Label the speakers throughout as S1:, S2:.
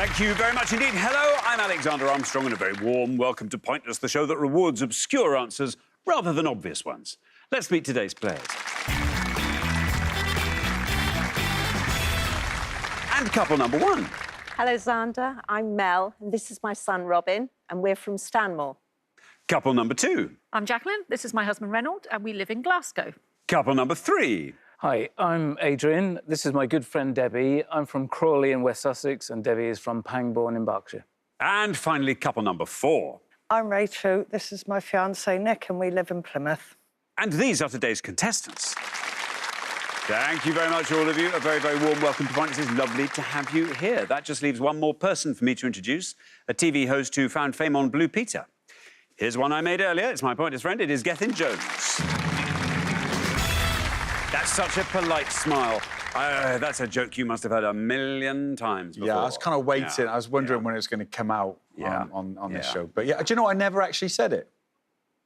S1: Thank you very much indeed. Hello, I'm Alexander Armstrong, and a very warm welcome to Pointless, the show that rewards obscure answers rather than obvious ones. Let's meet today's players. And couple number one.
S2: Hello, Xander. I'm Mel, and this is my son, Robin, and we're from Stanmore.
S1: Couple number two.
S3: I'm Jacqueline. This is my husband, Reynold, and we live in Glasgow.
S1: Couple number three.
S4: Hi, I'm Adrian. This is my good friend Debbie. I'm from Crawley in West Sussex, and Debbie is from Pangbourne in Berkshire.
S1: And finally, couple number four.
S5: I'm Rachel. This is my fiancé, Nick, and we live in Plymouth.
S1: And these are today's contestants. Thank you very much, all of you. A very, very warm welcome to Pointless. It's lovely to have you here. That just leaves one more person for me to introduce, a TV host who found fame on Blue Peter. Here's one I made earlier. It's my Pointless friend. It is Gethin Jones. That's such a polite smile. That's a joke you must have heard a million times before.
S6: Yeah, I was kind of waiting. I was wondering when it was going to come out on this show. But yeah, do you know, I never actually said it.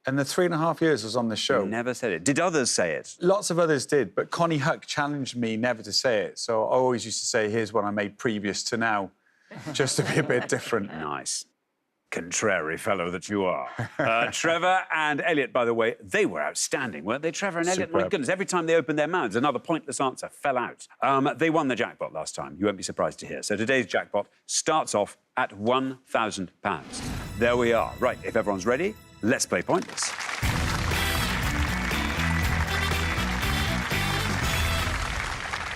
S6: And the 3.5 years I was on this show.
S1: You never said it. Did others say it?
S6: Lots of others did, but Connie Huck challenged me never to say it. So I always used to say, here's one I made previous to now, just to be a bit different.
S1: Nice. Contrary fellow that you are. Trevor and Elliot, by the way, they were outstanding, weren't they? Trevor and Elliot, my goodness, every time they opened their mouths, another pointless answer fell out. They won the jackpot last time, you won't be surprised to hear. So today's jackpot starts off at £1,000. There we are. Right, if everyone's ready, let's play Pointless.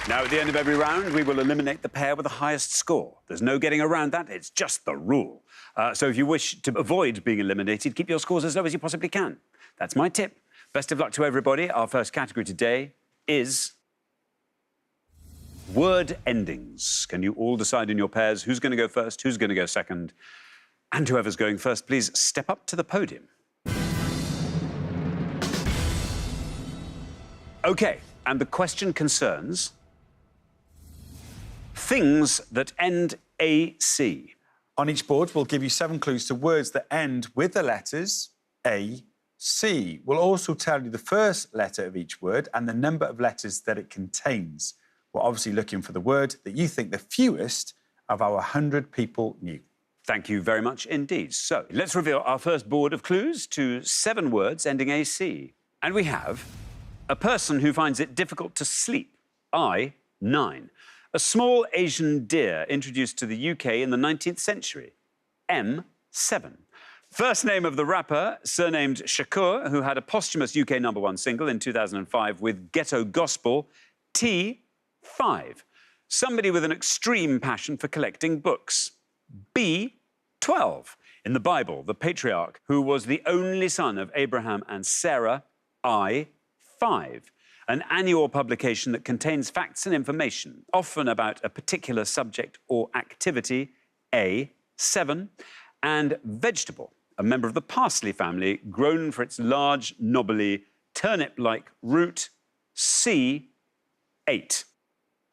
S1: Now, at the end of every round, we will eliminate the pair with the highest score. There's no getting around that. It's just the rule. So if you wish to avoid being eliminated, keep your scores as low as you possibly can. That's my tip. Best of luck to everybody. Our first category today is word endings. Can you all decide in your pairs who's going to go first, who's going to go second? And whoever's going first, please step up to the podium. OK, and the question concerns things that end AC.
S6: On each board, we'll give you 7 clues to words that end with the letters A, C. We'll also tell you the first letter of each word and the number of letters that it contains. We're obviously looking for the word that you think the fewest of our 100 people knew.
S1: Thank you very much indeed. So, let's reveal our first board of clues to 7 words ending AC. And we have a person who finds it difficult to sleep, I, 9. A small Asian deer introduced to the UK in the 19th century, M, 7. First name of the rapper, surnamed Shakur, who had a posthumous UK #1 single in 2005 with Ghetto Gospel, T, 5. Somebody with an extreme passion for collecting books, B, 12. In the Bible, the patriarch who was the only son of Abraham and Sarah, I, 5. An annual publication that contains facts and information, often about a particular subject or activity, A, 7. And vegetable, a member of the parsley family, grown for its large, knobbly, turnip-like root, C, 8.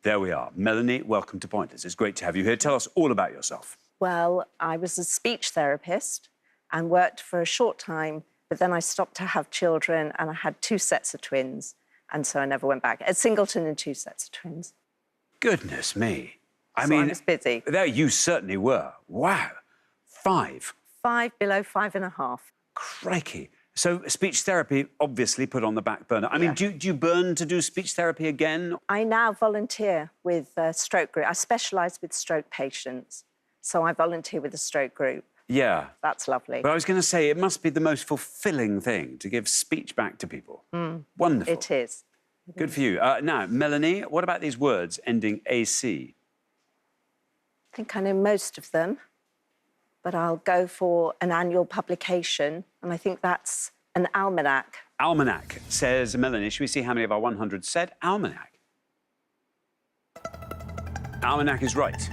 S1: There we are. Melanie, welcome to Pointless. It's great to have you here. Tell us all about yourself.
S2: Well, I was a speech therapist and worked for a short time, but then I stopped to have children and I had 2 sets of twins, and so I never went back. A singleton and 2 sets of twins.
S1: Goodness me. I
S2: So I was busy.
S1: There you certainly were. Wow. 5.
S2: 5 below 5.5.
S1: Crikey. So speech therapy obviously put on the back burner. I mean, do you burn to do speech therapy again?
S2: I now volunteer with a stroke group. I specialise with stroke patients, so I volunteer with a stroke group.
S1: Yeah.
S2: That's lovely.
S1: But I was going to say, it must be the most fulfilling thing to give speech back to people. Wonderful.
S2: It is.
S1: Good for you. Now, Melanie, what about these words ending AC?
S2: I think I know most of them, but I'll go for an annual publication, and I think that's an almanac.
S1: Almanac, says Melanie. Should we see how many of our 100 said almanac? Almanac is right.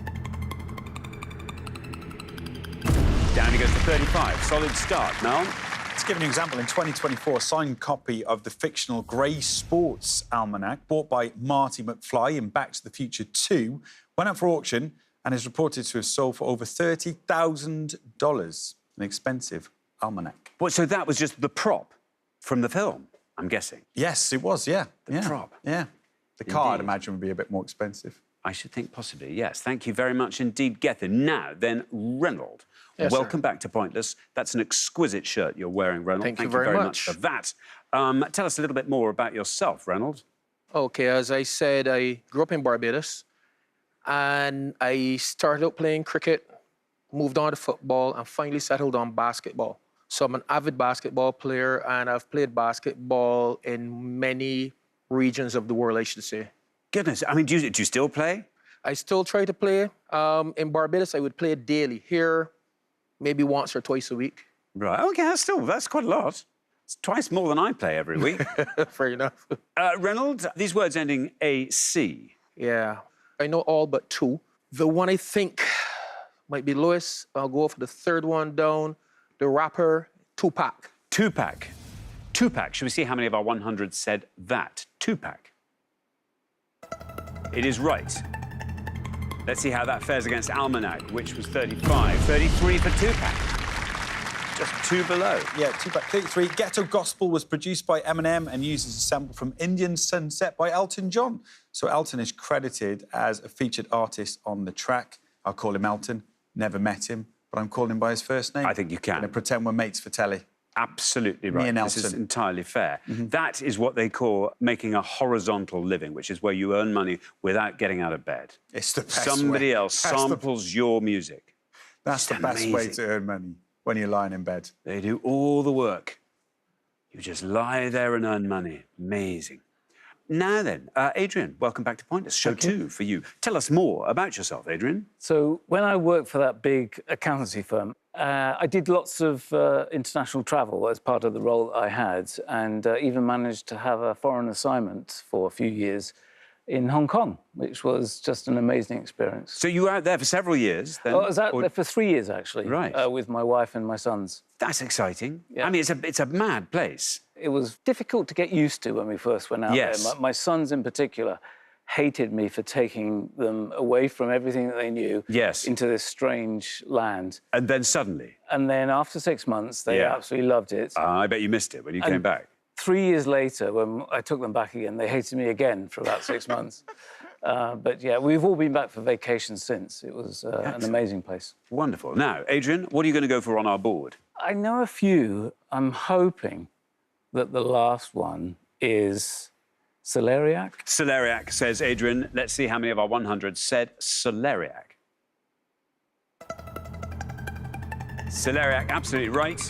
S1: Down he goes to 35. Solid start. Mel?
S6: Let's give an example. In 2024, a signed copy of the fictional Grey Sports Almanac, bought by Marty McFly in Back to the Future 2, went up for auction and is reported to have sold for over $30,000. An expensive almanac.
S1: What, so that was just the prop from the film, I'm guessing?
S6: Yes, it was, yeah.
S1: The prop.
S6: Yeah. The car, I'd
S1: Indeed.
S6: imagine, would be a bit more expensive.
S1: I should think possibly, yes. Thank you very much indeed, Gethin. Now, then, Reynold,
S7: Yes,
S1: welcome
S7: sir.
S1: back to Pointless. That's an exquisite shirt you're wearing, Reynold.
S7: Thank you
S1: you
S7: very
S1: much
S7: much.
S1: for that. Tell us a little bit more about yourself, Reynold.
S7: Okay, as I said, I grew up in Barbados, and I started out playing cricket, moved on to football, and finally settled on basketball. So I'm an avid basketball player, and I've played basketball in many regions of the world, I should say.
S1: Goodness, I mean, do you still play?
S7: I still try to play. In Barbados, I would play daily. Here, maybe once or twice a week.
S1: Right, OK, that's quite a lot. It's twice more than I play every week.
S7: Fair enough.
S1: Reynold, these words ending AC.
S7: Yeah, I know all but two. The one I think might be Lewis. I'll go for the third one down. The rapper, Tupac.
S1: Tupac. Tupac. Should we see how many of our 100 said that? Tupac. It is right. Let's see how that fares against Almanac, which was 35. 33 for Tupac. Just two below.
S6: Yeah, Tupac 33. Ghetto Gospel was produced by Eminem and uses a sample from Indian Sunset by Elton John. So Elton is credited as a featured artist on the track. I'll call him Elton. Never met him, but I'm calling him by his first name.
S1: I think you can.
S6: Gonna pretend we're mates for telly.
S1: Absolutely right.
S6: Me and
S1: This is
S6: Elton.
S1: entirely fair. That is what they call making a horizontal living, which is where you earn money without getting out of bed.
S6: It's the best
S1: Somebody
S6: way.
S1: else
S6: That's the-
S1: samples your music.
S6: That's the
S1: Just
S6: best way
S1: amazing.
S6: to earn money, when you're lying in bed.
S1: They do all the work. You just lie there and earn money. Amazing. Now then, Adrian, welcome back to Pointless. Show 2 for you. Tell us more about yourself, Adrian.
S4: So when I worked for that big accountancy firm, I did lots of international travel as part of the role that I had, and even managed to have a foreign assignment for a few years in Hong Kong, which was just an amazing experience.
S1: So you were out there for several years, then?
S4: I was out
S1: or-
S4: there for 3 years, actually,
S1: Right.
S4: with my wife and my sons.
S1: That's exciting.
S4: Yeah.
S1: I mean, it's a mad place.
S4: It was difficult to get used to when we first went out
S1: Yes.
S4: there. My sons, in particular, hated me for taking them away from everything that they knew
S1: Yes.
S4: into this strange land.
S1: And then suddenly,
S4: And then after 6 months, they
S1: Yeah.
S4: absolutely loved it.
S1: I bet you missed it when you came back.
S4: 3 years later, when I took them back again, they hated me again for about 6 months. But yeah, we've all been back for vacation since. It was an amazing place.
S1: Wonderful. Now, Adrian, what are you going to go for on our board?
S4: I know a few. I'm hoping that the last one is celeriac.
S1: Celeriac, says Adrian. Let's see how many of our 100 said celeriac. Celeriac, absolutely right.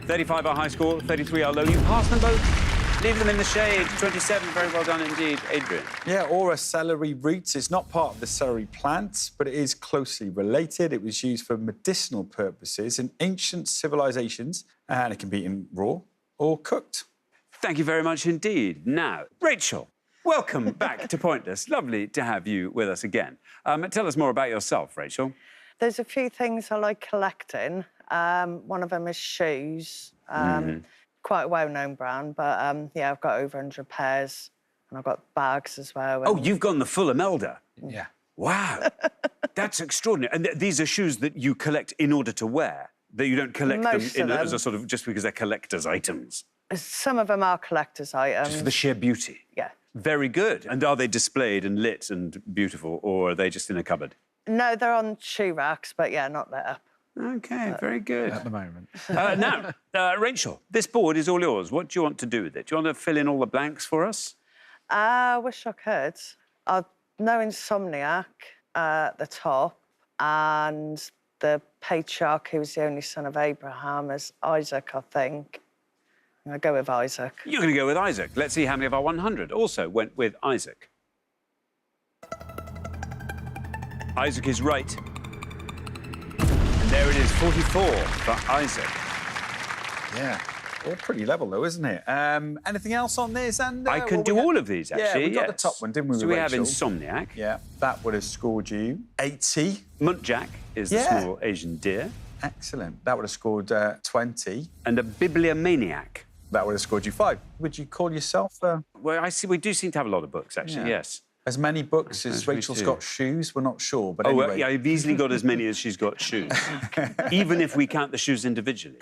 S1: 35 our high score, 33 our low. You passed them both. Leave them in the shade. 27, very well done indeed, Adrian.
S6: Yeah, or a celery root. It's not part of the celery plant, but it is closely related. It was used for medicinal purposes in ancient civilizations, and it can be eaten raw or cooked.
S1: Thank you very much indeed. Now, Rachel, welcome back to Pointless. Lovely to have you with us again. Tell us more about yourself, Rachel.
S5: There's a few things I like collecting. One of them is shoes. Quite a well-known brand, but yeah, I've got over 100 pairs, and I've got bags as well.
S1: Oh, you've gone the full Imelda.
S6: Yeah.
S1: Wow, that's extraordinary. And these are shoes that you collect in order to wear, that you don't collect
S5: Most
S1: them,
S5: of
S1: as a
S5: them.
S1: sort of just because they're collector's items.
S5: Some of them are collector's items.
S1: Just for the sheer beauty.
S5: Yeah.
S1: Very good. And are they displayed and lit and beautiful, or are they just in a cupboard?
S5: No, they're on shoe racks, but yeah, not lit up.
S1: OK, very good.
S6: At the moment.
S1: Now, Rachel, this board is all yours. What do you want to do with it? Do you want to fill in all the blanks for us?
S5: I wish I could. I know Insomniac at the top, and the patriarch who was the only son of Abraham is Isaac, I think. I'm going to go with Isaac.
S1: You're going to go with Isaac. Let's see how many of our 100 also went with Isaac. Isaac is right. And there it is, 44 for Isaac.
S6: Yeah. All pretty level, though, isn't it? Anything else on this? And
S1: I can do all of these, actually.
S6: Yeah, we got
S1: yes.
S6: the top one, didn't we,
S1: So
S6: with
S1: we have
S6: Rachel?
S1: Insomniac.
S6: Yeah, that would have scored you 80.
S1: Muntjac is the
S6: Yeah.
S1: small Asian deer.
S6: Excellent. That would have scored 20.
S1: And a Bibliomaniac.
S6: That would have scored you 5. Would you call yourself...
S1: Well, I see we do seem to have a lot of books, actually,
S6: Yeah.
S1: yes.
S6: As many books as Rachel's got shoes? We're not sure, but
S1: Oh,
S6: anyway.
S1: well, yeah, I've easily got as many as she's got shoes, even if we count the shoes individually.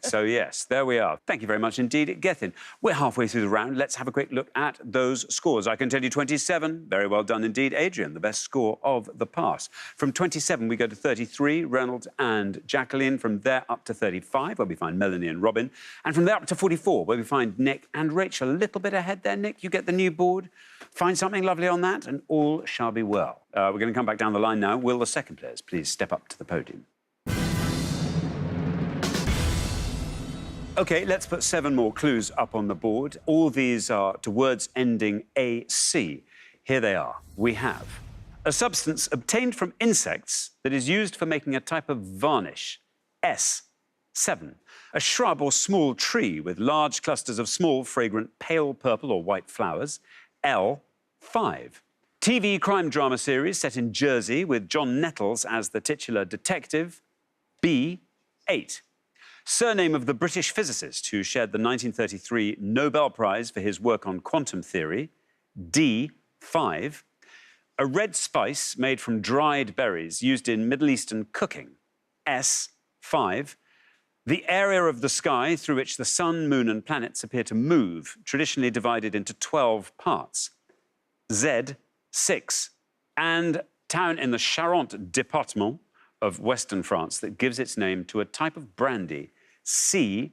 S1: So, yes, there we are. Thank you very much indeed, Gethin. We're halfway through the round. Let's have a quick look at those scores. I can tell you 27. Very well done indeed. Adrian, the best score of the pass. From 27, we go to 33, Reynolds and Jacqueline. From there up to 35, where we find Melanie and Robin. And from there up to 44, where we find Nick and Rachel. A little bit ahead there, Nick. You get the new board. Find something lovely on that, and all shall be well. We're going to come back down the line now. Will the second players please step up to the podium? OK, let's put 7 more clues up on the board. All these are to words ending AC. Here they are. We have a substance obtained from insects that is used for making a type of varnish. S7. A shrub or small tree with large clusters of small, fragrant, pale purple or white flowers. L5. TV crime drama series set in Jersey with John Nettles as the titular detective. B8. Surname of the British physicist who shared the 1933 Nobel Prize for his work on quantum theory. D5. A red spice made from dried berries used in Middle Eastern cooking. S5. The area of the sky through which the sun, moon and planets appear to move, traditionally divided into 12 parts. Z6. And town in the Charente department of Western France that gives its name to a type of brandy. C6.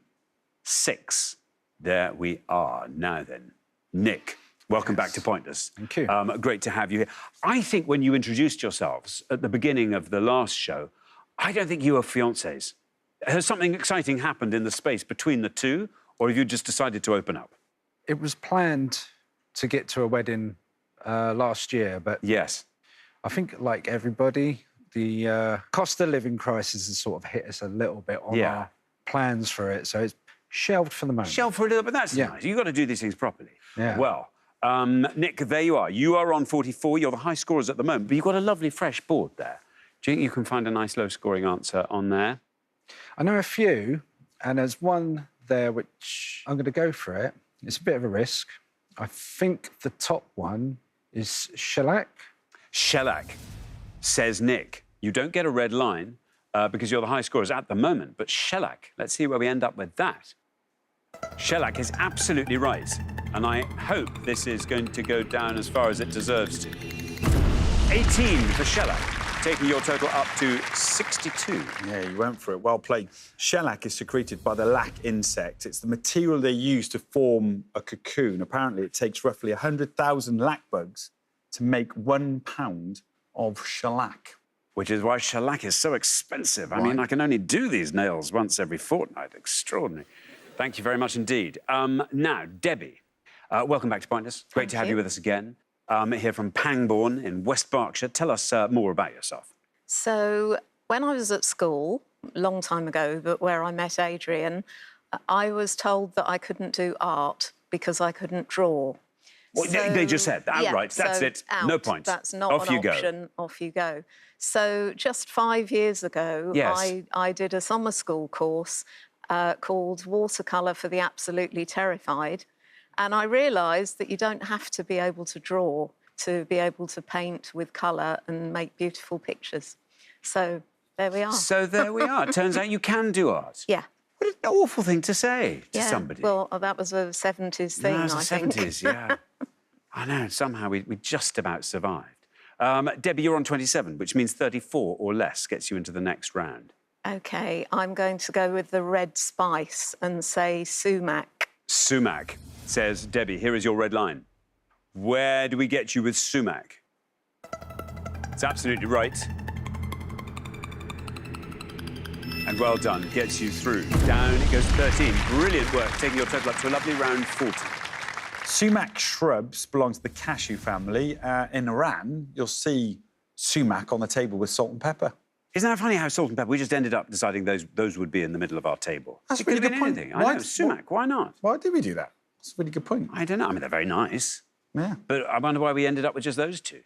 S1: There we are. Now then, Nick, welcome back to Pointless.
S6: Thank you.
S1: Great to have you here. I think when you introduced yourselves at the beginning of the last show, I don't think you were fiancés. Has something exciting happened in the space between the two, or have you just decided to open up?
S8: It was planned to get to a wedding last year, but
S1: Yes.
S8: I think, like everybody, the cost of living crisis has sort of hit us a little bit on
S1: Yeah.
S8: our plans for it, so it's shelved for the moment.
S1: Shelf for a little bit, that's
S8: Yeah.
S1: nice. You've got to do these things properly.
S8: Yeah.
S1: Well, Nick, there you are. You are on 44. You're the high scorers at the moment, but you've got a lovely fresh board there. Do you think you can find a nice low-scoring answer on there?
S8: I know a few, and there's one there which I'm going to go for it. It's a bit of a risk. I think the top one is shellac.
S1: Shellac, says Nick. You don't get a red line because you're the high scorers at the moment, but shellac, let's see where we end up with that. Shellac is absolutely right, and I hope this is going to go down as far as it deserves to. 18 for shellac, taking your total up to 62.
S6: Yeah, you went for it. Well played. Shellac is secreted by the lac insect. It's the material they use to form a cocoon. Apparently, it takes roughly 100,000 lac bugs to make 1 pound of shellac.
S1: Which is why shellac is so expensive. I mean, I can only do these nails once every fortnight. Extraordinary. Thank you very much indeed. Now, Debbie, welcome back to Pointless. Great to have you with us again. Here from Pangbourne in West Berkshire. Tell us more about yourself.
S9: So when I was at school, a long time ago, but where I met Adrian, I was told that I couldn't do art because I couldn't draw.
S1: Well, they just said outright, that's
S9: so
S1: it, no points.
S9: That's not
S1: Off
S9: an
S1: you go.
S9: option, off you go. So just 5 years ago,
S1: Yes.
S9: I did a summer school course called Watercolour for the Absolutely Terrified. And I realised that you don't have to be able to draw to be able to paint with colour and make beautiful pictures. So there we are.
S1: So there we are. It turns out you can do art.
S9: Yeah.
S1: What an awful thing to say to
S9: Yeah.
S1: somebody.
S9: Well, that was a 70s thing,
S1: No, it's
S9: I
S1: the
S9: think.
S1: 70s, yeah. I know, somehow we just about survived. Debbie, you're on 27, which means 34 or less gets you into the next round.
S9: OK, I'm going to go with the red spice and say sumac.
S1: Sumac, says Debbie. Here is your red line. Where do we get you with sumac? It's absolutely right. And well done, gets you through. Down it goes to 13. Brilliant work, taking your total up to a lovely round 40.
S6: Sumac shrubs belong to the cashew family. In Iran, you'll see sumac on the table with salt and pepper.
S1: Isn't that funny how salt and pepper, we just ended up deciding those would be in the middle of our table.
S6: That's
S1: It
S6: a really
S1: could have
S6: good
S1: been
S6: point.
S1: anything. I know, sumac, why not?
S6: Why did we do that? That's a really good point.
S1: I don't know. I mean, they're very nice.
S6: Yeah.
S1: But I wonder why we ended up with just those two,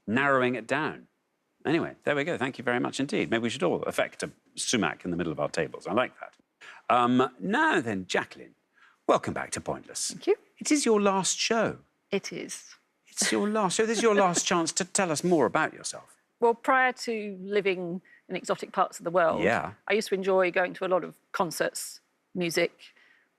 S1: narrowing it down. Anyway, there we go. Thank you very much indeed. Maybe we should all affect a sumac in the middle of our tables. I like that. Now then, Jacqueline, welcome back to Pointless.
S3: Thank you.
S1: It is your last show.
S3: It is.
S1: It's your last. So this is your last chance to tell us more about yourself.
S3: Well, prior to living in exotic parts of the world,
S1: Yeah.
S3: I used to enjoy going to a lot of concerts, music.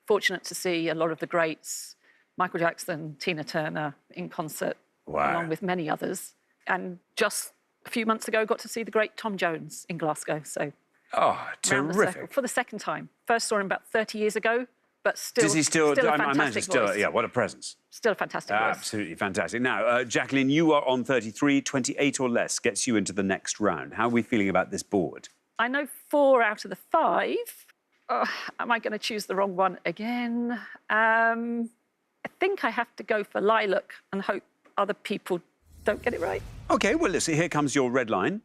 S3: Fortunate to see a lot of the greats, Michael Jackson, Tina Turner in concert,
S1: Wow.
S3: along with many others. And just a few months ago, got to see the great Tom Jones in Glasgow. So
S1: Oh,
S3: round the circle
S1: terrific.
S3: for the second time. First saw him about 30 years ago, but still,
S1: Does he still?
S3: a
S1: I
S3: fantastic
S1: imagine still.
S3: voice.
S1: Yeah. What a presence.
S3: Still a fantastic voice.
S1: Absolutely fantastic. Now, Jacqueline, you are on 33. 28 or less gets you into the next round. How are we feeling about this board?
S3: I know 4 out of the 5. Am I going to choose the wrong one again? I think I have to go for lilac and hope other people don't get it right.
S1: OK, well, listen, here comes your red line.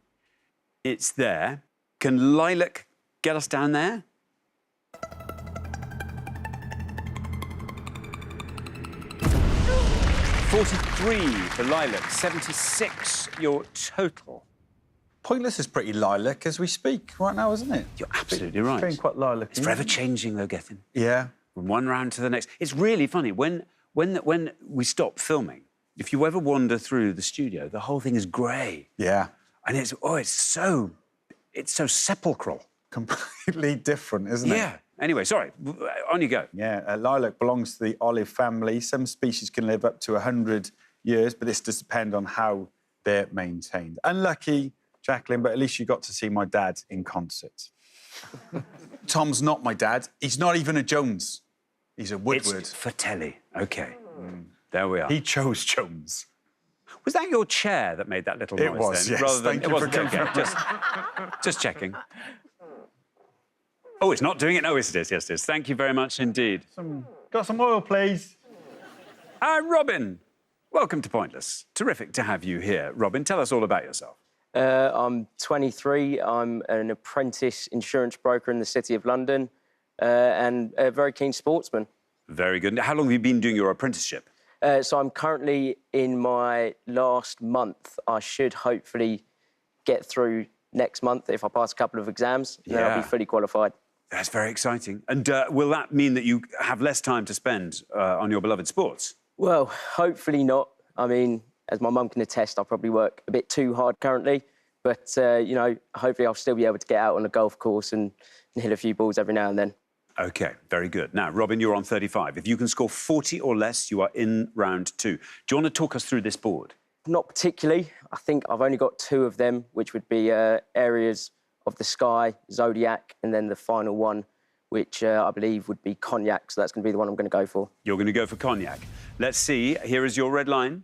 S1: It's there. Can lilac get us down there? $43 for lilac, 76 your total.
S6: Pointless is pretty lilac as we speak right now, isn't it?
S1: You're absolutely right.
S6: Feeling quite lilac.
S1: It's forever changing, though, Gethin.
S6: Yeah.
S1: From one round to the next. It's really funny. When we stop filming, if you ever wander through the studio, the whole thing is grey.
S6: Yeah.
S1: And it's so sepulchral.
S6: Completely different, isn't it?
S1: Yeah. Anyway, sorry. On you go.
S6: Yeah, lilac belongs to the olive family. Some species can live up to 100 years, but this does depend on how they're maintained. Unlucky, Jacqueline, but at least you got to see my dad in concert. Tom's not my dad. He's not even a Jones. He's a Woodward.
S1: It's for telly. OK. There we are.
S6: He chose Jones.
S1: Was that your chair that made that little noise
S6: It was,
S1: then?
S6: yes.
S1: Rather than,
S6: Thank you for
S1: okay. Just checking. Oh, it's not doing it? No, yes, it is. Yes, it is. Thank you very much indeed.
S6: Got some oil, please.
S1: Robin, welcome to Pointless. Terrific to have you here. Robin, tell us all about yourself.
S10: I'm 23. I'm an apprentice insurance broker in the City of London and a very keen sportsman.
S1: Very good. How long have you been doing your apprenticeship?
S10: So I'm currently in my last month. I should hopefully get through next month if I pass a couple of exams, and then I'll be fully qualified.
S1: That's very exciting. And will that mean that you have less time to spend on your beloved sports?
S10: Well, hopefully not. I mean, as my mum can attest, I probably work a bit too hard currently. But, you know, hopefully I'll still be able to get out on the golf course and hit a few balls every now and then.
S1: OK, very good. Now, Robin, you're on 35. If you can score 40 or less, you are in round 2. Do you want to talk us through this board?
S10: Not particularly. I think I've only got 2 of them, which would be areas of the sky, zodiac, and then the final one, which I believe would be cognac. So that's going to be the one I'm going to go for.
S1: You're going to go for cognac. Let's see. Here is your red line.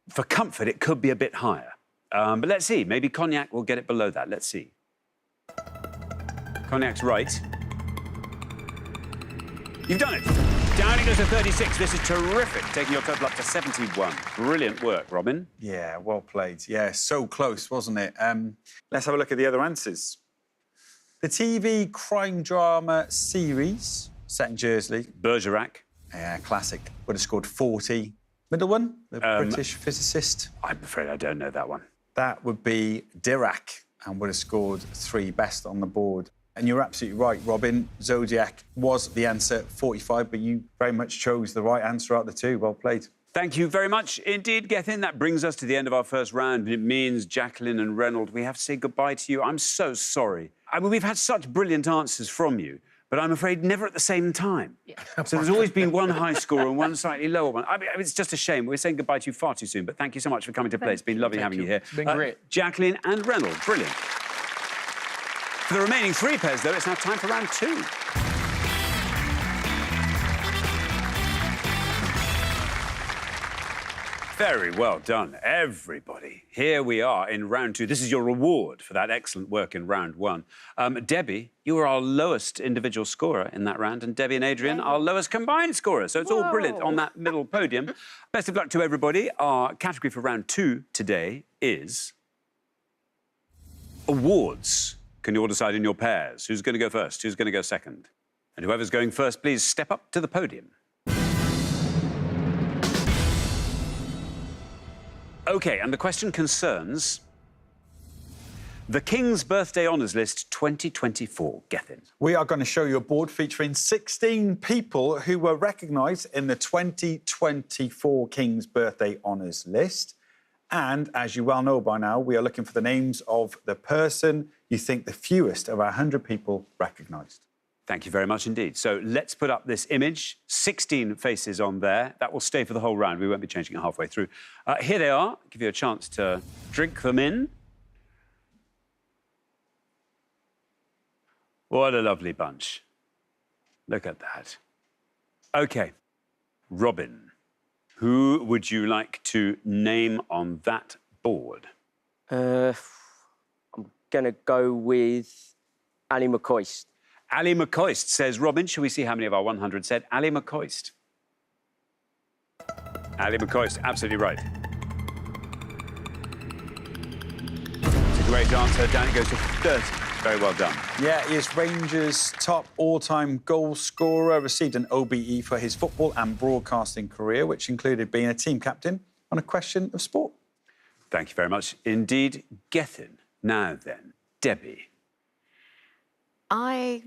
S1: For comfort, it could be a bit higher. But let's see. Maybe cognac will get it below that. Let's see. Cognac's right. You've done it. Down it goes to 36. This is terrific, taking your total up to 71. Brilliant work, Robin.
S6: Yeah, well played. Yeah, so close, wasn't it? Let's have a look at the other answers. The TV crime drama series set in Jersey.
S1: Bergerac.
S6: Yeah, classic. Would have scored 40. Middle one, the British physicist.
S1: I'm afraid I don't know that one.
S6: That would be Dirac and would have scored 3 best on the board. And you're absolutely right, Robin. Zodiac was the answer, 45, but you very much chose the right answer out of the 2. Well played.
S1: Thank you very much indeed, Gethin. That brings us to the end of our first round. It means, Jacqueline and Reynold, we have to say goodbye to you. I'm so sorry. I mean, we've had such brilliant answers from you, but I'm afraid never at the same time. Yeah. So there's always been one high score and one slightly lower one. I mean, it's just a shame. We're saying goodbye to you far too soon, but thank you so much for coming to play. It's been lovely having you here.
S7: It's been great.
S1: Jacqueline and Reynold, brilliant. For the remaining 3 pairs, though, it's now time for round 2. Very well done, everybody. Here we are in round 2. This is your reward for that excellent work in round 1. Debbie, you were our lowest individual scorer in that round, and Debbie and Adrian, our lowest combined scorer. So it's all brilliant on that middle podium. Best of luck to everybody. Our category for round 2 today is awards. Can you all decide in your pairs? Who's going to go first? Who's going to go second? And whoever's going first, please step up to the podium. OK, and the question concerns The King's Birthday Honours List 2024. Gethin.
S6: We are going to show you a board featuring 16 people who were recognised in the 2024 King's Birthday Honours List. And as you well know by now, we are looking for the names of the person you think the fewest of our 100 people recognised.
S1: Thank you very much indeed. So let's put up this image. 16 faces on there. That will stay for the whole round. We won't be changing it halfway through. Here they are. Give you a chance to drink them in. What a lovely bunch. Look at that. OK, Robin, who would you like to name on that board?
S10: I'm going to go with Ali McCoist.
S1: Ali McCoist says Robin. Shall we see how many of our 100 said Ali McCoist? Ali McCoist, absolutely right. It's a great answer. Down it goes to 30. Very well done.
S6: Yeah, he is Rangers' top all-time goal scorer, received an OBE for his football and broadcasting career, which included being a team captain on A Question of Sport.
S1: Thank you very much indeed. Gethin. Now then, Debbie.
S9: I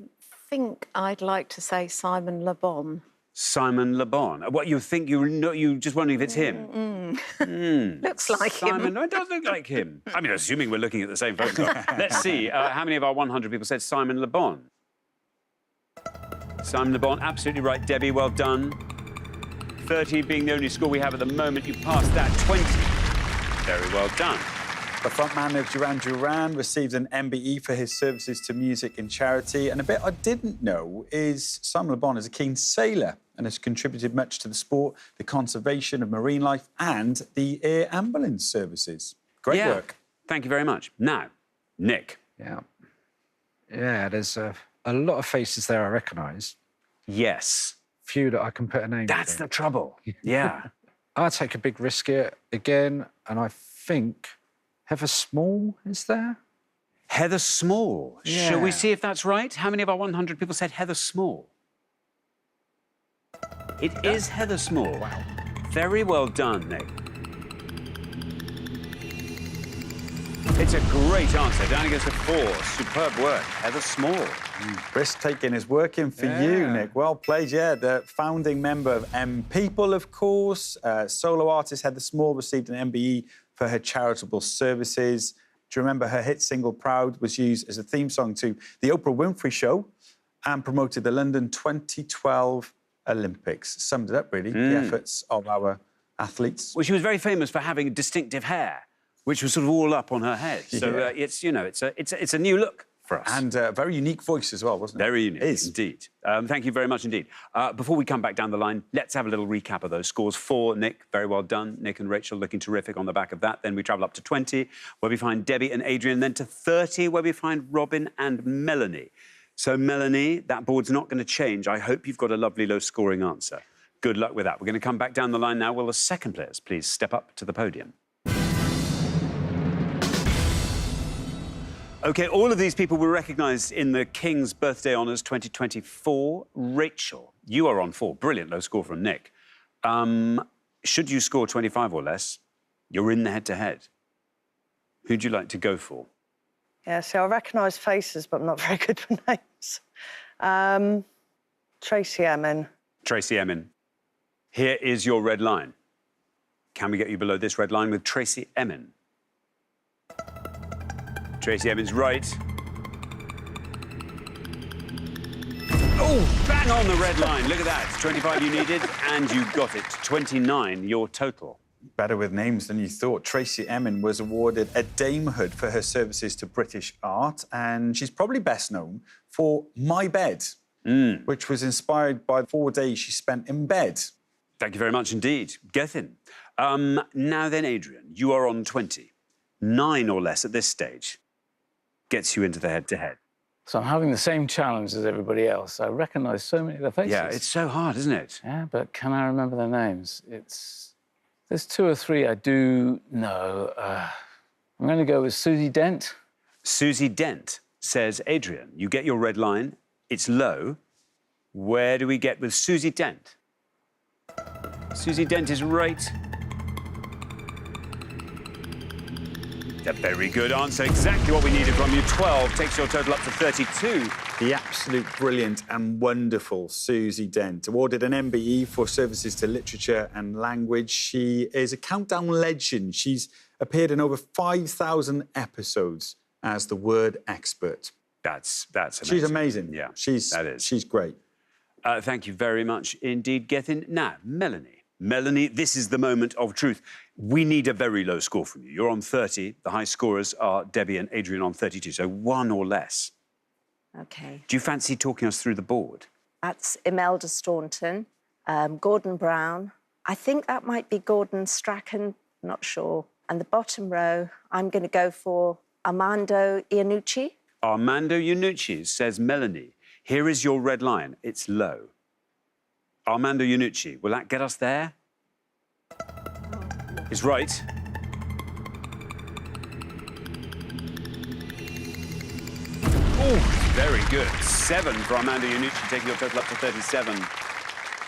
S9: think I'd like to say Simon Le Bon.
S1: Simon Le Bon. What, you think you just wondering if it's him?
S9: Looks like
S1: Simon,
S9: him.
S1: No, it does look like him. I mean, assuming we're looking at the same photograph. Let's see how many of our 100 people said Simon Le Bon. Simon Le Bon, absolutely right, Debbie, well done. 30 being the only score we have at the moment. You passed that. 20. Very well done.
S6: The frontman of Duran Duran received an MBE for his services to music and charity. And a bit I didn't know is Simon Le Bon is a keen sailor and has contributed much to the sport, the conservation of marine life and the air ambulance services. Great work.
S1: Thank you very much. Now, Nick.
S8: Yeah. Yeah, there's a lot of faces there I recognise.
S1: Yes.
S8: Few that I can put a name to.
S1: That's the trouble. Yeah.
S8: I'll take a big risk here again, and I think Heather Small is there?
S1: Heather Small.
S8: Yeah.
S1: Shall we see if that's right? How many of our 100 people said Heather Small? It is Heather Small.
S6: Wow.
S1: Very well done, Nick. It's a great answer. Down against the 4. Superb work. Heather Small.
S6: Risk-taking is working for you, Nick. Well played, yeah. The founding member of M People, of course. Solo artist Heather Small received an MBE for her charitable services. Do you remember her hit single Proud was used as a theme song to the Oprah Winfrey Show and promoted the London 2012 Olympics? Summed it up, really, the efforts of our athletes.
S1: Well, she was very famous for having distinctive hair, which was sort of all up on her head. So it's, you know, it's a new look for us.
S6: And a very unique voice as well, wasn't it?
S1: Very unique, indeed. Thank you very much indeed. Before we come back down the line, let's have a little recap of those scores. 4, Nick, very well done. Nick and Rachel looking terrific on the back of that. Then we travel up to 20, where we find Debbie and Adrian, then to 30, where we find Robin and Melanie. So, Melanie, that board's not going to change. I hope you've got a lovely low-scoring answer. Good luck with that. We're going to come back down the line now. Will the second players please step up to the podium? OK, all of these people were recognised in the King's Birthday Honours 2024. Rachel, you are on 4. Brilliant low score from Nick. Should you score 25 or less, you're in the head-to-head. Who'd you like to go for?
S5: Yeah, see, I recognise faces, but I'm not very good for names. Tracy Emin.
S1: Tracy Emin. Here is your red line. Can we get you below this red line with Tracy Emin? Tracy Emin's right. Oh, bang on the red line. Look at that. 25 you needed, and you got it. 29 your total.
S6: Better with names than you thought. Tracy Emin was awarded a damehood for her services to British art, and she's probably best known for My Bed, which was inspired by 4 days she spent in bed.
S1: Thank you very much indeed. Gethin. Now then, Adrian, you are on 20. 9 or less at this stage gets you into the head-to-head.
S4: So I'm having the same challenge as everybody else. I recognise so many of the faces.
S1: Yeah, it's so hard, isn't it?
S4: Yeah, but can I remember their names? There's 2 or 3 I do know. I'm going to go with Susie Dent.
S1: Susie Dent says, Adrian, you get your red line. It's low. Where do we get with Susie Dent? Susie Dent is right. A very good answer. Exactly what we needed from you. 12 takes your total up to 32.
S6: The absolute brilliant and wonderful Susie Dent, awarded an MBE for services to literature and language. She is a Countdown legend. She's appeared in over 5,000 episodes as the word expert.
S1: That's amazing.
S6: She's amazing.
S1: Yeah,
S6: that is. She's great.
S1: Thank you very much indeed, Gethin. Now, Melanie. Melanie, this is the moment of truth. We need a very low score from you. You're on 30. The high scorers are Debbie and Adrian on 32, so 1 or less.
S2: OK.
S1: Do you fancy talking us through the board?
S2: That's Imelda Staunton, Gordon Brown. I think that might be Gordon Strachan, not sure. And the bottom row, I'm going to go for Armando Iannucci.
S1: Armando Iannucci, says Melanie. Here is your red line. It's low. Armando Iannucci, will that get us there? Is right. Oh, very good. 7 for Armando Iannucci, taking your total up to 37.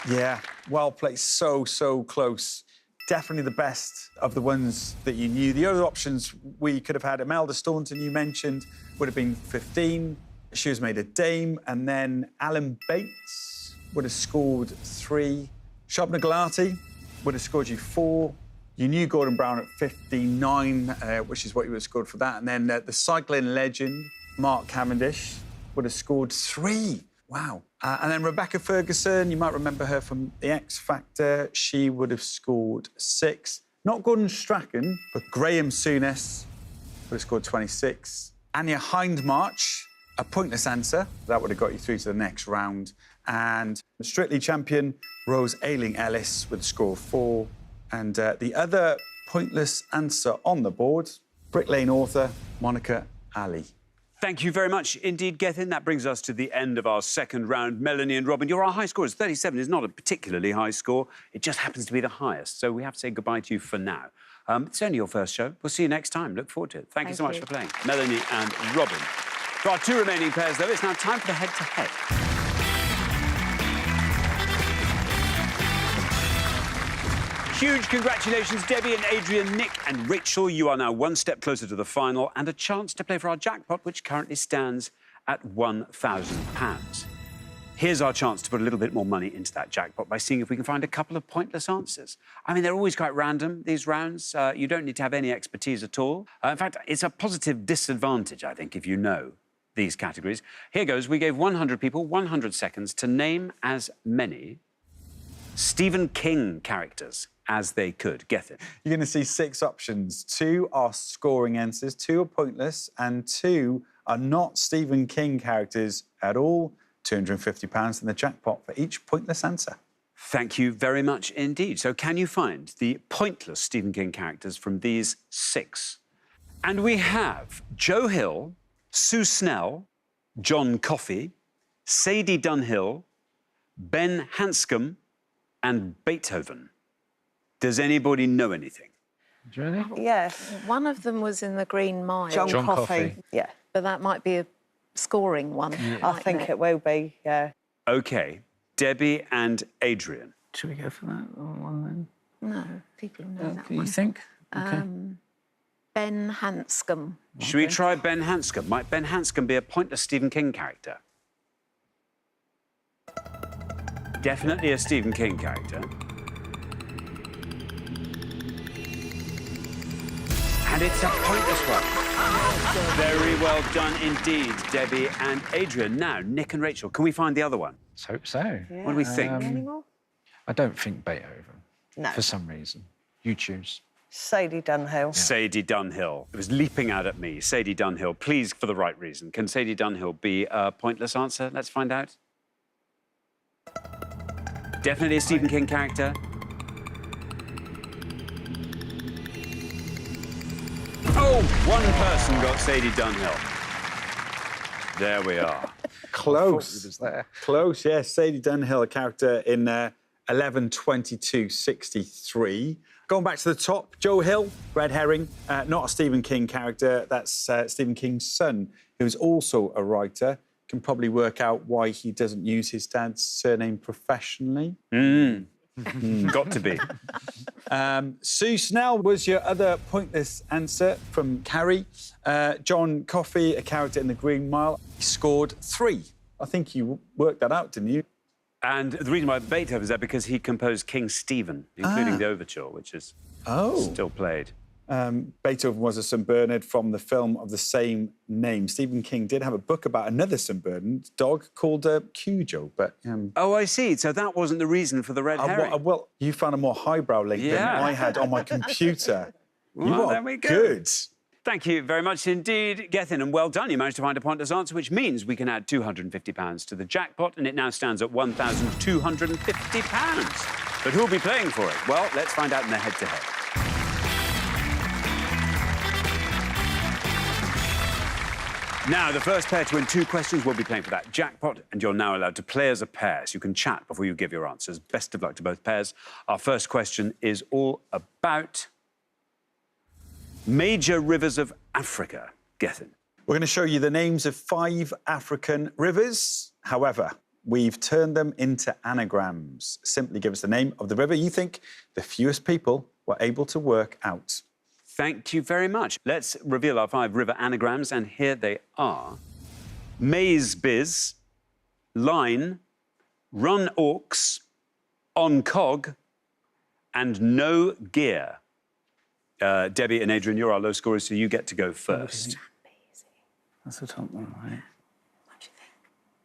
S6: Yeah, well played. So close. Definitely the best of the ones that you knew. The other options we could have had, Imelda Staunton, you mentioned, would have been 15. She was made a dame. And then Alan Bates would have scored 3. Shobna Gulati would have scored you 4. You knew Gordon Brown at 59, which is what you would have scored for that. And then the cycling legend, Mark Cavendish, would have scored 3. Wow. And then Rebecca Ferguson, you might remember her from The X Factor. She would have scored 6. Not Gordon Strachan, but Graham Souness would have scored 26. Anya Hindmarch, a pointless answer. That would have got you through to the next round. And the Strictly champion, Rose Ayling-Ellis, with a score of 4. And the other pointless answer on the board, Brick Lane author, Monica Ali.
S1: Thank you very much indeed, Gethin. That brings us to the end of our second round. Melanie and Robin, you're our high scorers. 37 is not a particularly high score. It just happens to be the highest. So we have to say goodbye to you for now. It's only your first show. We'll see you next time. Look forward to it. Thank you so much for playing. Melanie and Robin. For our 2 remaining pairs, though, it's now time for the head-to-head. Huge congratulations, Debbie and Adrian, Nick and Rachel. You are now 1 step closer to the final and a chance to play for our jackpot, which currently stands at £1,000. Here's our chance to put a little bit more money into that jackpot by seeing if we can find a couple of pointless answers. I mean, they're always quite random, these rounds. You don't need to have any expertise at all. In fact, it's a positive disadvantage, I think, if you know these categories. Here goes. We gave 100 people 100 seconds to name as many Stephen King characters as they could. Get it.
S6: You're going to see 6 options. 2 are scoring answers, 2 are pointless, and 2 are not Stephen King characters at all. £250 in the jackpot for each pointless answer.
S1: Thank you very much indeed. So can you find the pointless Stephen King characters from these 6? And we have Joe Hill, Sue Snell, John Coffey, Sadie Dunhill, Ben Hanscom, and Beethoven. Does anybody know anything?
S8: Really?
S5: Yes.
S9: One of them was in the Green Mile.
S5: John Coffey.
S8: Coffey.
S5: Yeah.
S9: But that might be a scoring one.
S8: Yeah.
S5: I think it will be, yeah.
S1: OK, Debbie and Adrian.
S4: Should we go for that one then?
S9: No, people know that
S4: You
S9: one.
S4: think? Okay.
S9: Ben Hanscom.
S1: Should we try Ben Hanscom? Might Ben Hanscom be a pointless Stephen King character? Definitely a Stephen King character. And it's a pointless one. Very well done indeed, Debbie and Adrian. Now, Nick and Rachel, can we find the other one?
S8: Let's hope so.
S1: What do we think?
S2: Anymore?
S8: I don't think Beethoven.
S5: No.
S8: For some reason. You choose.
S5: Sadie Dunhill.
S1: Sadie Dunhill. It was leaping out at me. Sadie Dunhill, please, for the right reason. Can Sadie Dunhill be a pointless answer? Let's find out. Definitely a Stephen King character. Oh, one person got Sadie Dunhill. There we are.
S6: Close.
S8: Was there.
S6: Close, yes. Sadie Dunhill, a character in 11/22/63. Going back to the top, Joe Hill, red herring, not a Stephen King character. That's Stephen King's son, who's also a writer. Can probably work out why he doesn't use his dad's surname professionally.
S1: Got to be.
S6: Sue Snell was your other pointless answer from Carrie. John Coffey, a character in The Green Mile, scored 3. I think you worked that out, didn't you?
S1: And the reason why Beethoven's there because he composed King Stephen, including the overture, which is still played.
S6: Beethoven was a St Bernard from the film of the same name. Stephen King did have a book about another St Bernard dog called Cujo, but...
S1: Oh, I see. So that wasn't the reason for the red herring.
S6: Well, you found a more highbrow link than I had on my computer.
S1: Well, there we go.
S6: Good.
S1: Thank you very much indeed, Gethin, and well done. You managed to find a pointless answer, which means we can add £250 to the jackpot, and it now stands at £1,250. But who'll be playing for it? Well, let's find out in the head-to-head. Now, the first pair to win 2 questions will be playing for that jackpot, and you're now allowed to play as a pair, so you can chat before you give your answers. Best of luck to both pairs. Our first question is all about major rivers of Africa. Gethin.
S6: We're going to show you the names of 5 African rivers. However, we've turned them into anagrams. Simply give us the name of the river you think the fewest people were able to work out.
S1: Thank you very much. Let's reveal our 5 river anagrams, and here they are. Maize Biz, Line, Run Orcs, On Cog, and No Gear. Debbie and Adrian, you're our low scorers, so you get to go first.
S4: That's the top one, right?
S9: What do you think?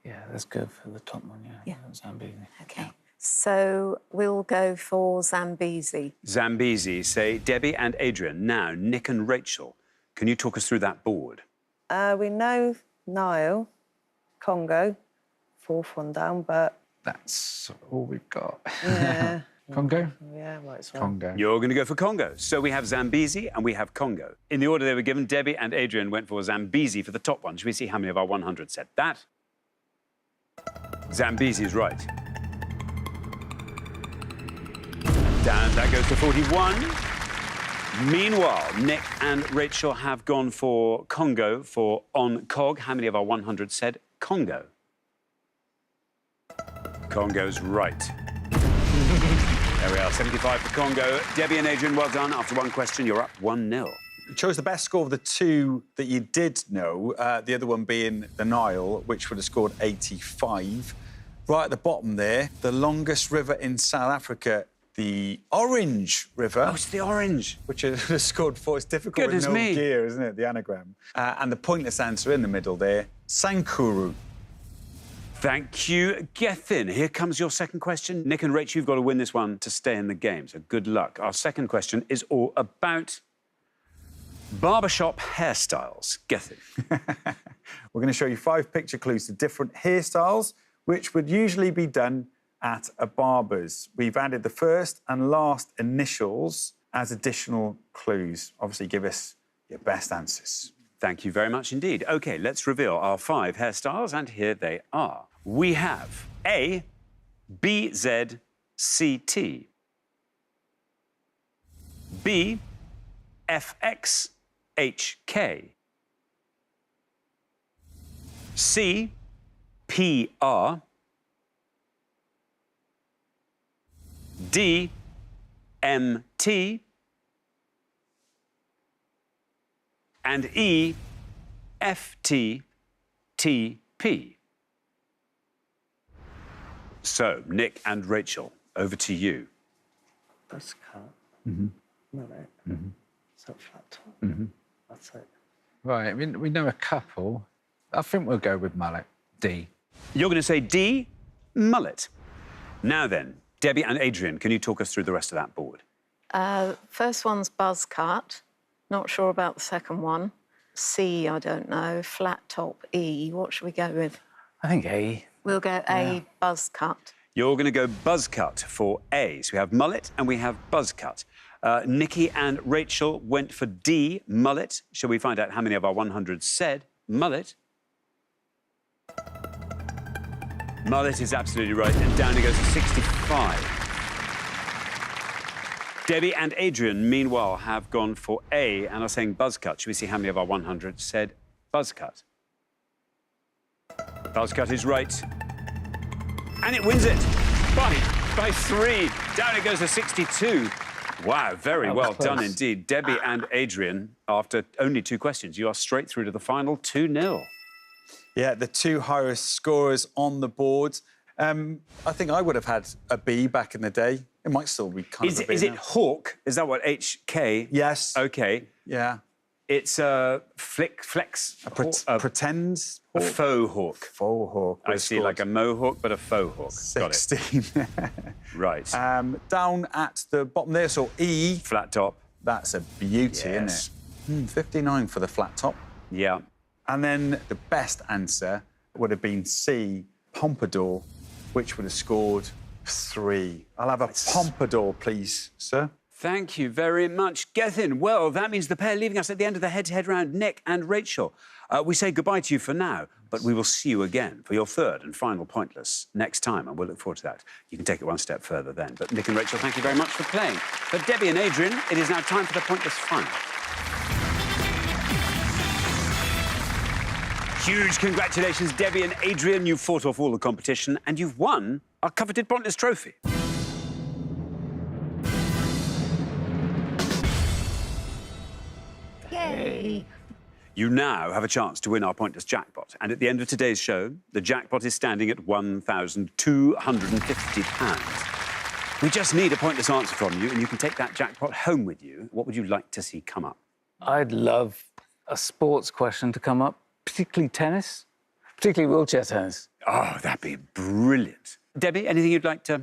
S4: Yeah, let's go for the top one, yeah. Zambezi.
S9: OK. So we'll go for Zambezi.
S1: Zambezi, say Debbie and Adrian. Now, Nick and Rachel, can you talk us through that board?
S5: We know Nile, Congo, 4th one down, but...
S8: That's all we've got.
S5: Yeah.
S8: Congo?
S5: Yeah, might as well.
S8: Congo.
S1: You're going to go for Congo. So we have Zambezi and we have Congo. In the order they were given, Debbie and Adrian went for Zambezi for the top one. Should we see how many of our 100 said that? Zambezi is right. Down, that goes to 41. Meanwhile, Nick and Rachel have gone for Congo for On Cog. How many of our 100 said Congo? Congo's right. There we are, 75 for Congo. Debbie and Adrian, well done. After one question, you're up 1-0.
S6: You chose the best score of the 2 that you did know, the other one being the Nile, which would have scored 85. Right at the bottom there, the longest river in South Africa, the Orange River.
S1: Oh, it's the Orange.
S6: Which is scored for. It's difficult
S1: Goodness
S6: with no
S1: me.
S6: gear, isn't it, the anagram? And the pointless answer in the middle there, Sankuru.
S1: Thank you, Gethin. Here comes your second question. Nick and Rachel, you've got to win this one to stay in the game, so good luck. Our second question is all about barbershop hairstyles. Gethin.
S6: We're going to show you 5 picture clues to different hairstyles, which would usually be done at a barber's. We've added the first and last initials as additional clues. Obviously, give us your best answers.
S1: Thank you very much indeed. OK, let's reveal our 5 hairstyles, and here they are. We have A, B, Z, C, T. B, F, X, H, K. C, P, R. D, M, T. And E, F, T, T, P. So, Nick and Rachel, over to you.
S5: Buzz cut. Mullet. So flat top. That's it.
S8: Right, we know a couple. I think we'll go with mullet. D.
S1: You're going to say D, mullet. Now then, Debbie and Adrian, can you talk us through the rest of that board?
S9: First one's buzz cut. Not sure about the second one. C, I don't know. Flat top, E. What should we go with?
S4: I think A.
S9: We'll go A, buzz cut.
S1: You're going to go buzz cut for A. So we have mullet and we have buzz cut. Nikki and Rachel went for D, mullet. Shall we find out how many of our 100 said mullet? Mullet is absolutely right, and down it goes to 65. Debbie and Adrian, meanwhile, have gone for A and are saying buzz cut. Should we see how many of our 100 said buzz cut? Buzz cut is right. And it wins it by 3. Down it goes to 62. Wow, very well
S4: close.
S1: done indeed. Debbie and Adrian, after only 2 questions, you are straight through to the final 2-0.
S6: Yeah, the 2 highest scorers on the board. I think I would have had a B back in the day. It might still be kind of a B
S1: Is it
S6: now.
S1: Hawk? Is that what, HK?
S6: Yes.
S1: OK.
S6: Yeah.
S1: It's a flex.
S6: Pretend.
S1: A faux hawk.
S6: Faux hawk.
S1: I see, like a mohawk, but a faux hawk. Got it.
S6: 16.
S1: Right.
S6: Down at the bottom there, so E.
S1: Flat top.
S6: That's a beauty,
S1: Yes.
S6: isn't it? 59 for the flat top.
S1: Yeah.
S6: And then the best answer would have been C, Pompadour, which would have scored 3. I'll have a Pompadour, please, sir.
S1: Thank you very much, Gethin. Well, that means the pair leaving us at the end of the head-to-head round, Nick and Rachel. We say goodbye to you for now, but we will see you again for your 3rd and final Pointless next time, and we'll look forward to that. You can take it one step further then. But Nick and Rachel, thank you very much for playing. For Debbie and Adrian, it is now time for the Pointless final. Huge congratulations, Debbie and Adrian. You fought off all the competition, and you've won our coveted Pointless trophy.
S9: Yay!
S1: You now have a chance to win our Pointless jackpot. And at the end of today's show, the jackpot is standing at £1,250. We just need a pointless answer from you, and you can take that jackpot home with you. What would you like to see come up?
S4: I'd love a sports question to come up, particularly tennis, particularly wheelchair tennis.
S1: Oh, that'd be brilliant. Debbie, anything you'd like to...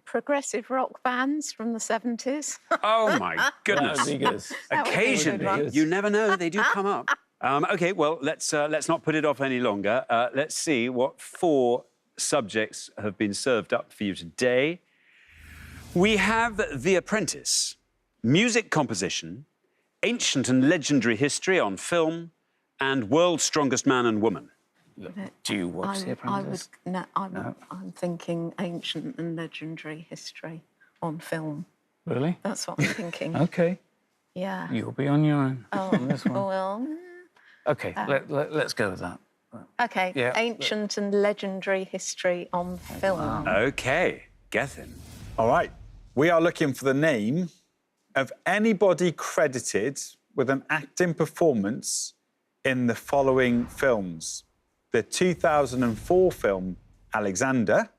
S9: Progressive rock bands from the 70s.
S1: Oh, my goodness.
S4: That'd be good.
S1: Occasionally, you never know, they do come up. OK, well, let's not put it off any longer. Let's see what 4 subjects have been served up for you today. We have The Apprentice, music composition, ancient and legendary history on film, and World's Strongest Man and Woman.
S4: Do you watch The Apprentice?
S9: I'm thinking ancient and legendary history on film.
S4: Really?
S9: That's what I'm thinking.
S4: OK.
S9: Yeah.
S4: You'll be on your own on this one.
S9: Well,
S4: OK, let's go with that.
S9: OK.
S4: Yeah.
S9: Ancient and legendary history on film.
S1: OK, Gethin.
S6: All right. We are looking for the name of anybody credited with an acting performance in the following films. The 2004 film Alexander,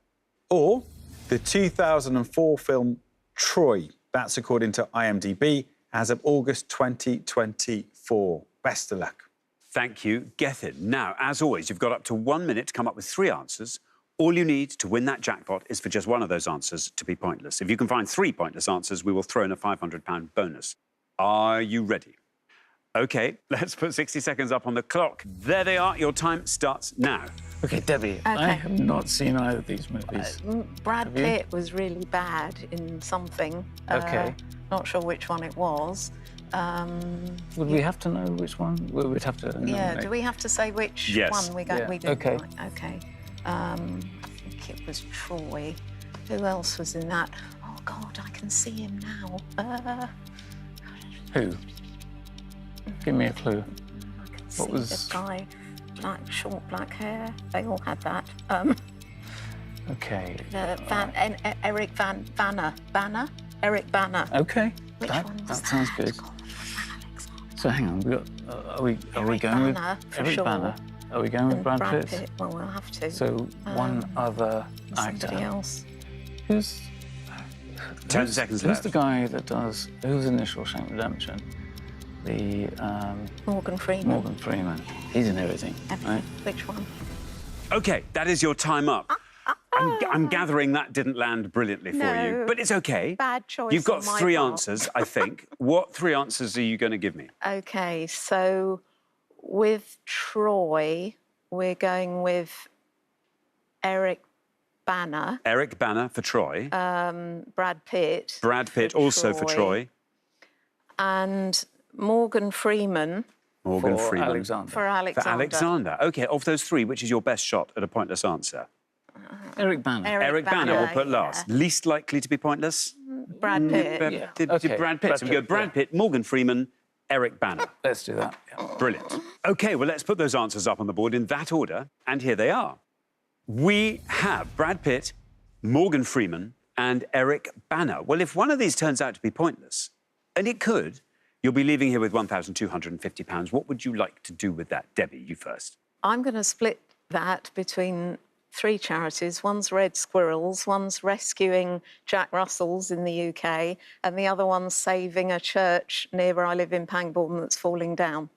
S6: or the 2004 film Troy. That's according to IMDb as of August 2024. Best of luck.
S1: Thank you, Gethin. Now, as always, you've got up to 1 minute to come up with 3 answers. All you need to win that jackpot is for just one of those answers to be pointless. If you can find 3 pointless answers, we will throw in a £500 bonus. Are you ready? OK, let's put 60 seconds up on the clock. There they are. Your time starts now.
S4: OK, Debbie, I have not seen either of these movies.
S9: Brad Pitt was really bad in something.
S4: OK.
S9: Not sure which one it was.
S4: Would we have to know which one? We would have to
S9: Yeah, do we have to say which
S1: Yes.
S9: one we
S4: Yeah.
S9: do?
S4: OK.
S9: Right, OK. I think it was Troy. Who else was in that? Oh, God, I can see him now.
S4: Who? Give me a clue.
S9: I can
S4: What
S9: see
S4: was-
S9: this guy. Short black hair. They all had that.
S4: OK.
S9: Eric Banner. Eric Banner.
S4: OK.
S9: Which
S4: that
S9: one was
S4: that sounds
S9: that?
S4: good.
S9: God, Alexander.
S4: So hang on, we got. Are we
S9: Eric
S4: going with
S9: Bana, for
S4: Eric
S9: sure.
S4: Banner? Are we going with
S9: And
S4: Brad Pitt?
S9: Well, we'll have to.
S4: So one other
S9: Somebody
S4: actor.
S9: else.
S4: Who's
S1: 10 seconds
S4: who's
S1: left.
S4: the guy that does? Who's in Shawshank Redemption? The
S9: Morgan Freeman.
S4: Morgan Freeman. He's in everything, right?
S9: Which one?
S1: OK, that is your time up. I'm gathering that didn't land brilliantly for you,
S9: No.
S1: but it's OK.
S9: Bad choice
S1: You've got
S9: on my
S1: 3
S9: part.
S1: answers, I think. What 3 answers are you going to give me?
S9: OK, so with Troy, we're going with Eric Banner,
S1: Eric Banner for Troy.
S9: Brad Pitt.
S1: Brad Pitt
S9: for
S1: also for Troy.
S9: And Morgan Freeman
S1: Morgan
S4: For
S1: Freeman.
S4: Alexander.
S9: for Alexander.
S1: For Alexander. OK, of those 3, which is your best shot at a pointless answer?
S4: Eric Banner.
S1: Eric Banner will put
S9: yeah.
S1: last. Least likely to be pointless?
S9: Brad Pitt.
S4: Yeah.
S1: Did
S4: Okay,
S1: Brad Pitt.
S4: Brad
S1: So we go
S4: Pitt,
S1: Brad
S4: yeah.
S1: Pitt, Morgan Freeman, Eric Banner.
S4: Let's do that. Yeah.
S1: Brilliant. OK, well, let's put those answers up on the board in that order, and here they are. We have Brad Pitt, Morgan Freeman, and Eric Banner. Well, if one of these turns out to be pointless, and it could, you'll be leaving here with £1,250. What would you like to do with that? Debbie, you first.
S9: I'm going to split that between 3 charities. One's Red Squirrels, one's rescuing Jack Russells in the UK, and the other one's saving a church near where I live in Pangbourne that's falling down.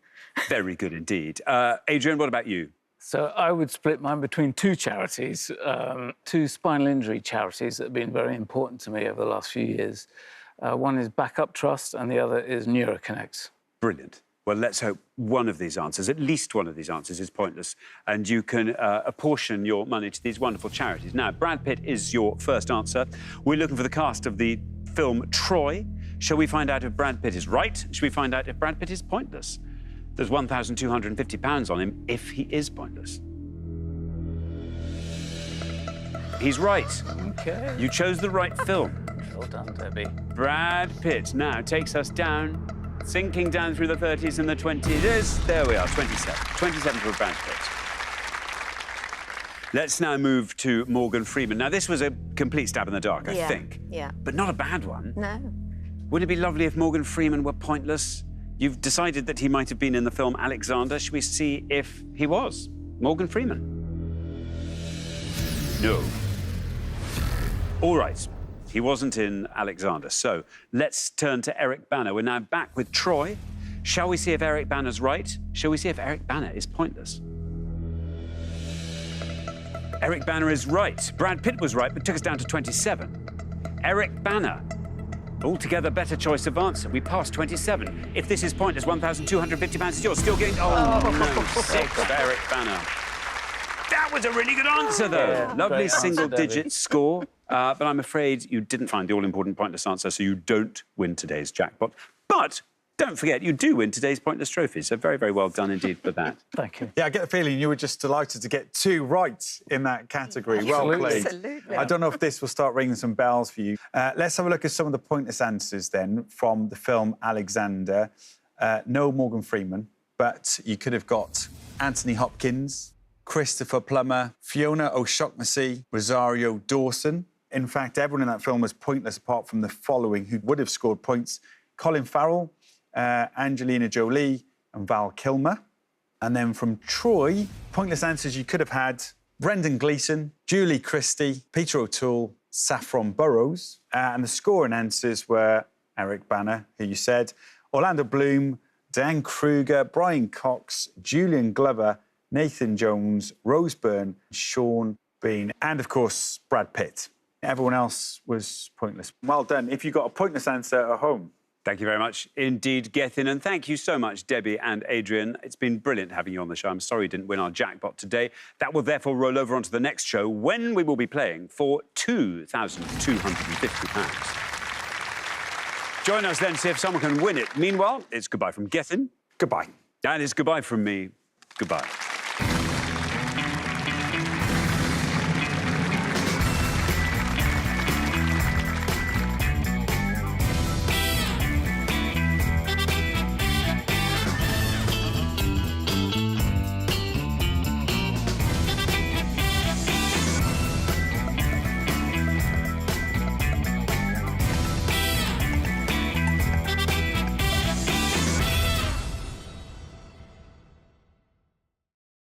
S1: Very good indeed. Adrian, what about you?
S4: So I would split mine between 2 charities, 2 spinal injury charities that have been very important to me over the last few years. One is Backup Trust and the other is NeuroConnect.
S1: Brilliant. Well, let's hope one of these answers, at least one of these answers, is pointless, and you can apportion your money to these wonderful charities. Now, Brad Pitt is your first answer. We're looking for the cast of the film Troy. Shall we find out if Brad Pitt is right? Shall we find out if Brad Pitt is pointless? There's £1,250 on him if he is pointless. He's right.
S4: OK.
S1: You chose the right film.
S4: Well done, Debbie.
S1: Brad Pitt now takes us down, sinking down through the 30s and the 20s. There we are, 27. 27 for Brad Pitt. Let's now move to Morgan Freeman. Now, this was a complete stab in the dark, I think.
S9: Yeah.
S1: But not a bad one.
S9: No.
S1: Wouldn't it be lovely if Morgan Freeman were pointless? You've decided that he might have been in the film Alexander. Should we see if he was? Morgan Freeman? No. All right. He wasn't in Alexander. So let's turn to Eric Banner. We're now back with Troy. Shall we see if Eric Banner's right? Shall we see if Eric Banner is pointless? Eric Banner is right. Brad Pitt was right, but took us down to 27. Eric Banner. Altogether better choice of answer. We passed 27. If this is pointless, £1,250 is yours. Still getting... Oh, no. 6 for Eric Banner. That was a really good answer, though.
S4: Yeah,
S1: Lovely
S4: great answer,
S1: single-digit
S4: Debbie.
S1: score. But I'm afraid you didn't find the all-important pointless answer, so you don't win today's jackpot. But don't forget, you do win today's pointless trophy. So very, very well done indeed for that.
S4: Thank you.
S6: Yeah, I get the feeling you were just delighted to get 2 right in that category. Well played.
S2: Absolutely.
S6: I don't know if this will start ringing some bells for you. Let's have a look at some of the pointless answers then from the film Alexander. No Morgan Freeman, but you could have got Anthony Hopkins, Christopher Plummer, Fiona O'Shaughnessy, Rosario Dawson. In fact, everyone in that film was pointless apart from the following who would have scored points: Colin Farrell, Angelina Jolie and Val Kilmer. And then from Troy, pointless answers you could have had: Brendan Gleeson, Julie Christie, Peter O'Toole, Saffron Burrows. And the scoring answers were Eric Banner, who you said, Orlando Bloom, Dan Kruger, Brian Cox, Julian Glover, Nathan Jones, Rose Byrne, Sean Bean, and, of course, Brad Pitt. Everyone else was pointless. Well done. If you got a pointless answer at home.
S1: Thank you very much indeed, Gethin. And thank you so much, Debbie and Adrian. It's been brilliant having you on the show. I'm sorry you didn't win our jackpot today. That will therefore roll over onto the next show when we will be playing for £2,250. Join us then to see if someone can win it. Meanwhile, it's goodbye from Gethin.
S6: Goodbye.
S1: And it's goodbye from me. Goodbye.